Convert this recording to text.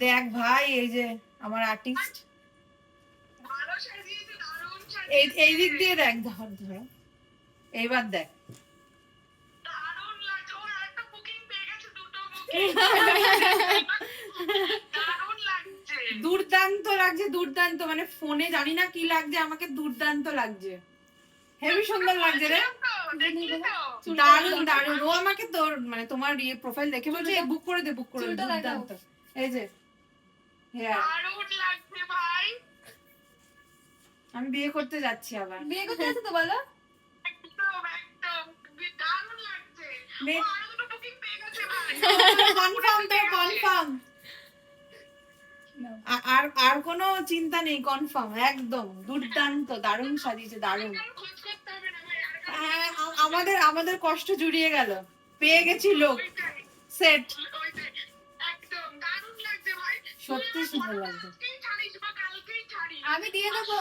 দেখ ভাই, এই যে আমার আর্টিস্ট, এই দিক দিয়ে দেখ, ধর ধর, এইবার দেখ। দুর্দান্ত লাগছে, দুর্দান্ত, মানে ফোনে জানি না কি লাগছে, আমাকে দুর্দান্ত লাগছে, হেবি সুন্দর লাগছে রে, দারুন দারুন। ও আমাকে তোর মানে তোমার ইয়ে প্রোফাইল দেখে বলছে বুক করে দে, বুক করে দে, দুর্দান্ত। এই যে আমি বিয়ে করতে যাচ্ছি আবার। বিয়ে করতে আছে তো বলো। কনফার্ম তো, কনফার্ম, আর আর কোনো চিন্তা নেই, কনফার্ম একদম দুর্দান্ত, দারুণ সাজিয়েছে, দারুণ। আমাদের আমাদের কষ্ট জুড়িয়ে গেল, পেয়ে গেছি লোক, সেট, সত্যি সুন্দর লাগছে। আমি দিয়ে দেবো।